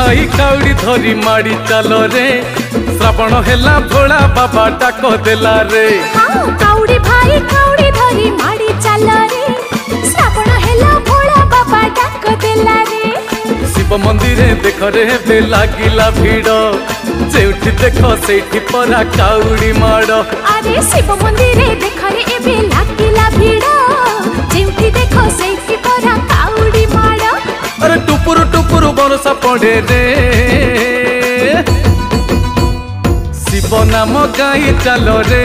भाई काउड़ी धरी माड़ी चल रे श्रावण हेला भोला बाबा डाक देला रे। हाँ काउड़ी भाई काउड़ी धरी माड़ी चल रे श्रावण हेला भोला बाबा डाक देला रे। शिव मंदिर देख रे बे लागिला भीड़ जेउठी देख सेठी परा काउड़ी माड़। अरे शिव मंदिर देख रे एबे लागिला भीड़ जेउठी देख सेठी परा काउड़ी माड़। अरे टुपुरु टुपुरु बरसा पड़े रे शिव नाम गाई चल रे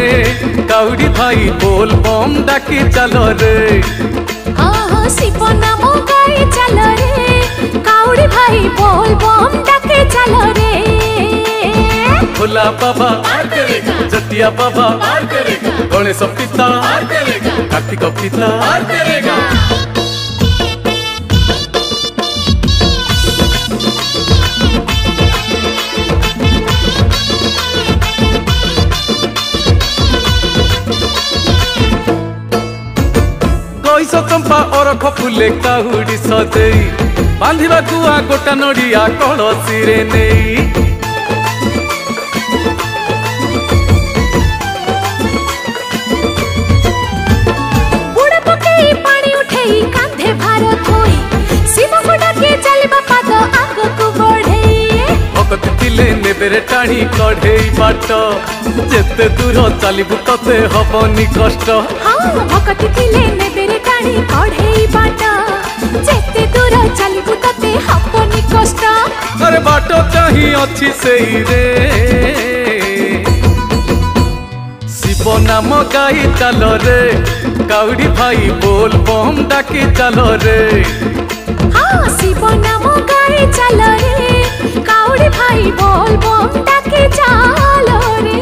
काउड़ी भाई बोल बम डाकी चल रे। हाँ शिव नाम गाई चल रे काउड़ी भाई बोल बम डाके चल रे। भोला बाबा जटिया बाबा गणेश पिता कार्तिक पिता गईस चंपा अरख फुले काहुड़ी सजेई बांधिबा गुआ गोटा नड़िया कलसी रे नेई। बुड़ा पकेई पानी उठेई कांधे भार थोई शिव को डाके चलबा पाद आगको बढ़ेई। भगत तिले नेबेरे टाणी कढ़ेई बाट जेते दूर चलिबु तते हबनी कष्ट। हाँ भगत तिले नेबेरे टाणी कढ़ेई बाट जेते दूर चलिबु तते हबनी कष्ट। अरे बाट चाही अछि सेई रे शिव नाम गाई चल रे काउड़ी भाई बोल बम डाकी चल रे। हाँ शिव नाम गाई चल रे काउड़ी भाई बोल बम डाके चल रे।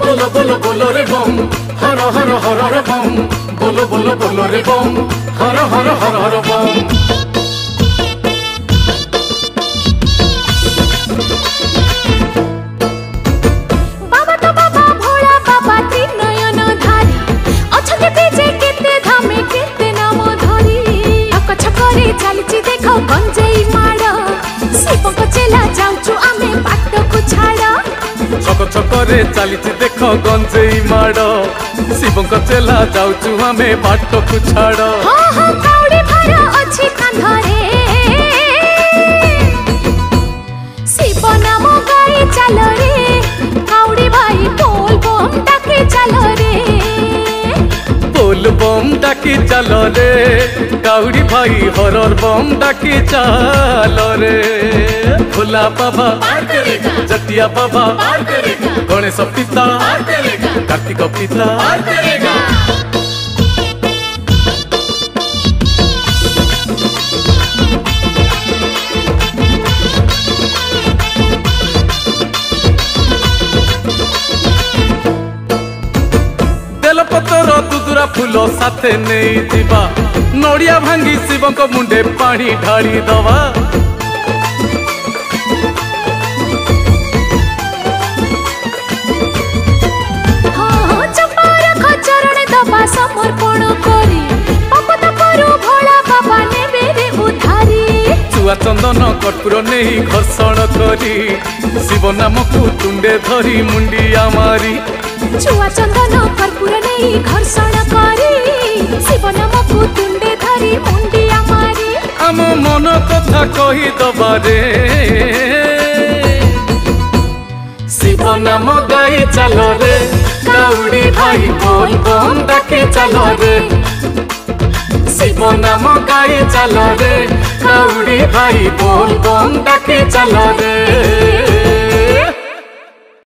बोलो बोलो बोलो रे बम हर हर हर हर बम बोलो बोलो बोलो रे बम हर हर हर हर बम। बाबा तो बाबा भोला बाबा त्रिनयन धारी अछते बीजे केते धामे केते नाम धरी। हक छकरे चालिछि देखो गंजेई माड़ शिव को चेला जाउछु आमे बाट को छाड़। छक छकरे चलीछि देख गंजेई माड़ शिव चेला जाउछु आमे बाट को छाड़। हाँ हाँ काउड़ी भार अछि कांधरे शिव नाम गाई चल रे काउड़ी भाई बोल बम डाके चल रे। बोल बम डाकी चल रे काउड़ी भाई हरर बम डाकी चल रे। भोला बाबा जटिया बाबा गणेश पिता कार्तिक पिता बेलपतर दुदुरा फूल साथे नहीं जीवा नड़िया भांगी शिव मुंडे पानी ढाली दवा। हाँ चंपार खचरण दबा समर्पण करी पपत करू भोला बाबा नेबे रे उधारी। चुआ चंदन कर्पूर नहीं घर्षण करी शिव नाम को तुंडे धरी मुंडिया मारी। चुआ चंदन कर्पूर नहीं घर्षण करी शिव नाम को तुंडे धरी मुंडिया मारी। आम मन कथा कही दबा रे शिव नाम गाई चल रे काउड़ी भाई बोल बम डाके चल रे। शिव नाम गाई चल रे काउड़ी भाई बोल बम डाके चल रे।